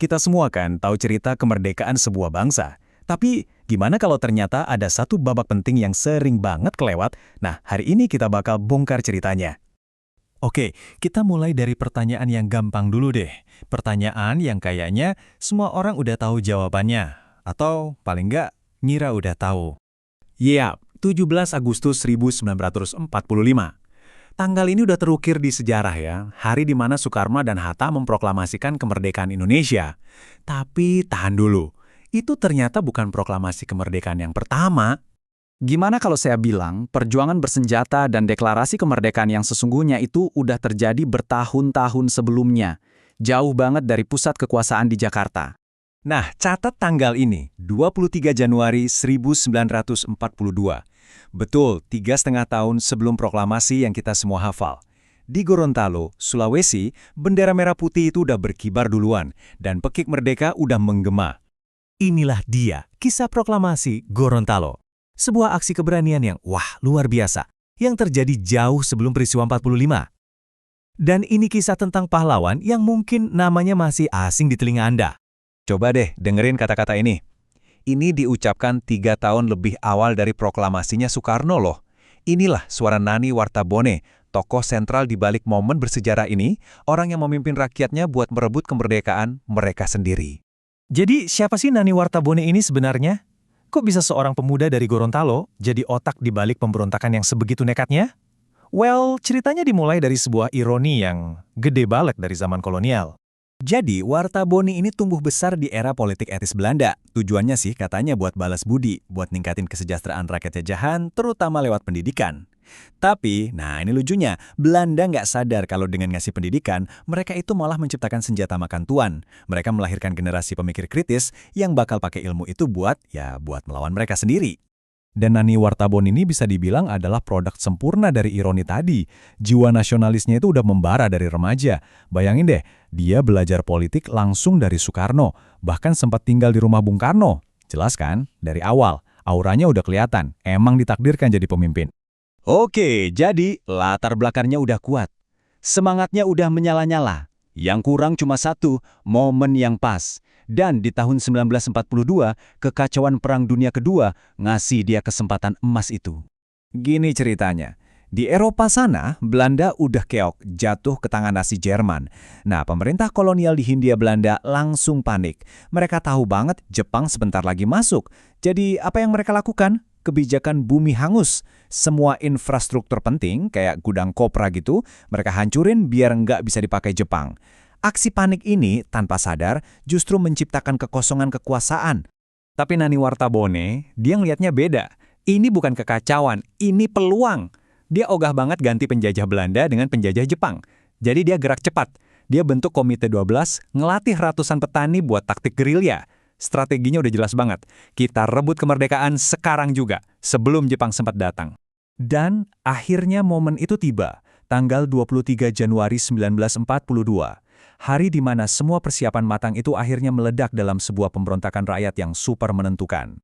Kita semua kan tahu cerita kemerdekaan sebuah bangsa. Tapi gimana kalau ternyata ada satu babak penting yang sering banget kelewat? Nah, hari ini kita bakal bongkar ceritanya. Oke, kita mulai dari pertanyaan yang gampang dulu deh. Pertanyaan yang kayaknya semua orang udah tahu jawabannya. Atau paling nggak, ngira udah tahu. Yap, 17 Agustus 1945. Tanggal ini udah terukir di sejarah ya, hari di mana Soekarno dan Hatta memproklamasikan kemerdekaan Indonesia. Tapi tahan dulu, itu ternyata bukan proklamasi kemerdekaan yang pertama. Gimana kalau saya bilang, perjuangan bersenjata dan deklarasi kemerdekaan yang sesungguhnya itu udah terjadi bertahun-tahun sebelumnya. Jauh banget dari pusat kekuasaan di Jakarta. Nah, catat tanggal ini, 23 Januari 1942. Betul, 3,5 tahun sebelum proklamasi yang kita semua hafal. Di Gorontalo, Sulawesi, bendera merah putih itu udah berkibar duluan, dan pekik merdeka udah menggema. Inilah dia, kisah proklamasi Gorontalo. Sebuah aksi keberanian yang, luar biasa, yang terjadi jauh sebelum peristiwa 45. Dan ini kisah tentang pahlawan yang mungkin namanya masih asing di telinga Anda. Coba deh dengerin kata-kata ini. Ini diucapkan 3 tahun lebih awal dari proklamasinya Soekarno loh. Inilah suara Nani Wartabone, tokoh sentral di balik momen bersejarah ini, orang yang memimpin rakyatnya buat merebut kemerdekaan mereka sendiri. Jadi siapa sih Nani Wartabone ini sebenarnya? Kok bisa seorang pemuda dari Gorontalo jadi otak di balik pemberontakan yang sebegitu nekatnya? Well, ceritanya dimulai dari sebuah ironi yang gede banget dari zaman kolonial. Jadi, Wartabone ini tumbuh besar di era politik etis Belanda. Tujuannya sih katanya buat balas budi, buat ningkatin kesejahteraan rakyat jajahan, terutama lewat pendidikan. Tapi, ini lucunya, Belanda nggak sadar kalau dengan ngasih pendidikan, mereka itu malah menciptakan senjata makan tuan. Mereka melahirkan generasi pemikir kritis yang bakal pakai ilmu itu buat melawan mereka sendiri. Dan Nani Wartabone ini bisa dibilang adalah produk sempurna dari ironi tadi. Jiwa nasionalisnya itu udah membara dari remaja. Bayangin deh, dia belajar politik langsung dari Soekarno, bahkan sempat tinggal di rumah Bung Karno. Jelas kan? Dari awal, auranya udah kelihatan, emang ditakdirkan jadi pemimpin. Oke, jadi latar belakangnya udah kuat. Semangatnya udah menyala-nyala. Yang kurang cuma satu, momen yang pas. Dan di tahun 1942, kekacauan Perang Dunia Kedua ngasih dia kesempatan emas itu. Gini ceritanya, di Eropa sana, Belanda udah keok jatuh ke tangan Nazi Jerman. Nah, pemerintah kolonial di Hindia Belanda langsung panik. Mereka tahu banget Jepang sebentar lagi masuk. Jadi apa yang mereka lakukan? Kebijakan bumi hangus. Semua infrastruktur penting, kayak gudang kopra gitu, mereka hancurin biar nggak bisa dipakai Jepang. Aksi panik ini, tanpa sadar, justru menciptakan kekosongan kekuasaan. Tapi Nani Wartabone, dia ngelihatnya beda. Ini bukan kekacauan, ini peluang. Dia ogah banget ganti penjajah Belanda dengan penjajah Jepang. Jadi dia gerak cepat. Dia bentuk Komite 12, ngelatih ratusan petani buat taktik gerilya. Strateginya udah jelas banget. Kita rebut kemerdekaan sekarang juga, sebelum Jepang sempat datang. Dan akhirnya momen itu tiba, tanggal 23 Januari 1942. Hari di mana semua persiapan matang itu akhirnya meledak dalam sebuah pemberontakan rakyat yang super menentukan.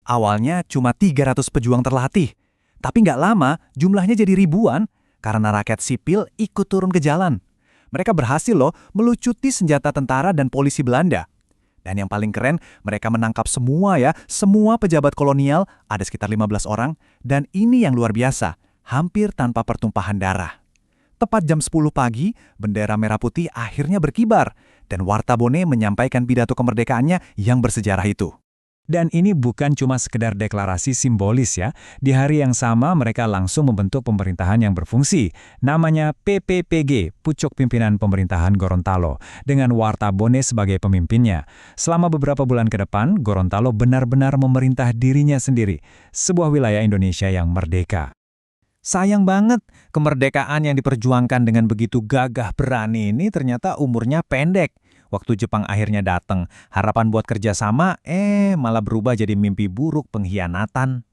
Awalnya cuma 300 pejuang terlatih. Tapi nggak lama, jumlahnya jadi ribuan karena rakyat sipil ikut turun ke jalan. Mereka berhasil loh melucuti senjata tentara dan polisi Belanda. Dan yang paling keren, mereka menangkap semua pejabat kolonial, ada sekitar 15 orang, dan ini yang luar biasa, hampir tanpa pertumpahan darah. Tepat jam 10 pagi, bendera merah putih akhirnya berkibar, dan Wartabone menyampaikan pidato kemerdekaannya yang bersejarah itu. Dan ini bukan cuma sekedar deklarasi simbolis ya. Di hari yang sama mereka langsung membentuk pemerintahan yang berfungsi. Namanya PPPG, Pucuk Pimpinan Pemerintahan Gorontalo, dengan Wartabone sebagai pemimpinnya. Selama beberapa bulan ke depan, Gorontalo benar-benar memerintah dirinya sendiri, sebuah wilayah Indonesia yang merdeka. Sayang banget, kemerdekaan yang diperjuangkan dengan begitu gagah berani ini ternyata umurnya pendek. Waktu Jepang akhirnya datang, harapan buat kerjasama, malah berubah jadi mimpi buruk pengkhianatan.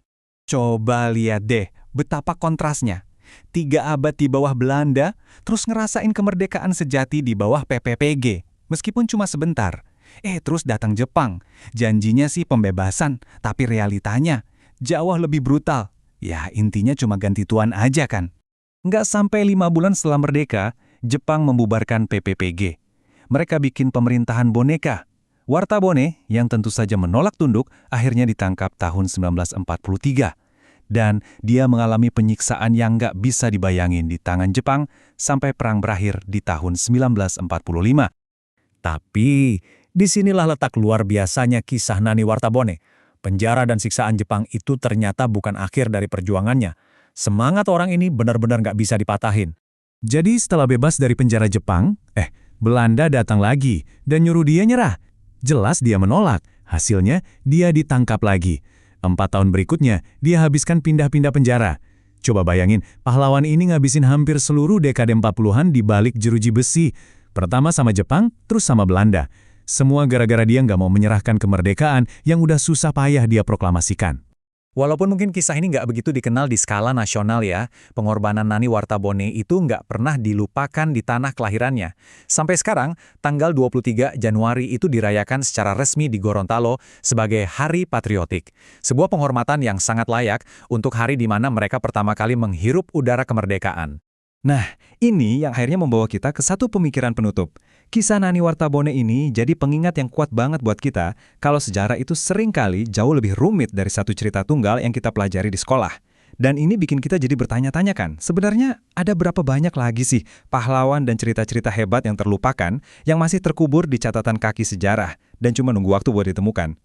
Coba lihat deh, betapa kontrasnya. 3 abad di bawah Belanda, terus ngerasain kemerdekaan sejati di bawah PPPG. Meskipun cuma sebentar. Terus datang Jepang. Janjinya sih pembebasan, tapi realitanya jauh lebih brutal. Ya, intinya cuma ganti tuan aja kan. Nggak sampai 5 bulan setelah merdeka, Jepang membubarkan PPPG. Mereka bikin pemerintahan boneka. Wartabone, yang tentu saja menolak tunduk, akhirnya ditangkap tahun 1943. Dan dia mengalami penyiksaan yang nggak bisa dibayangin di tangan Jepang sampai perang berakhir di tahun 1945. Tapi, disinilah letak luar biasanya kisah Nani Wartabone. Penjara dan siksaan Jepang itu ternyata bukan akhir dari perjuangannya. Semangat orang ini benar-benar nggak bisa dipatahin. Jadi setelah bebas dari penjara Jepang, Belanda datang lagi dan nyuruh dia nyerah. Jelas dia menolak, hasilnya dia ditangkap lagi. 4 tahun berikutnya, dia habiskan pindah-pindah penjara. Coba bayangin, pahlawan ini ngabisin hampir seluruh dekade 40-an di balik jeruji besi. Pertama sama Jepang, terus sama Belanda. Semua gara-gara dia nggak mau menyerahkan kemerdekaan yang udah susah payah dia proklamasikan. Walaupun mungkin kisah ini nggak begitu dikenal di skala nasional ya, pengorbanan Nani Wartabone itu nggak pernah dilupakan di tanah kelahirannya. Sampai sekarang, tanggal 23 Januari itu dirayakan secara resmi di Gorontalo sebagai Hari Patriotik. Sebuah penghormatan yang sangat layak untuk hari di mana mereka pertama kali menghirup udara kemerdekaan. Nah, ini yang akhirnya membawa kita ke satu pemikiran penutup. Kisah Nani Wartabone ini jadi pengingat yang kuat banget buat kita kalau sejarah itu seringkali jauh lebih rumit dari satu cerita tunggal yang kita pelajari di sekolah. Dan ini bikin kita jadi bertanya-tanya kan, sebenarnya ada berapa banyak lagi sih pahlawan dan cerita-cerita hebat yang terlupakan yang masih terkubur di catatan kaki sejarah dan cuma nunggu waktu buat ditemukan.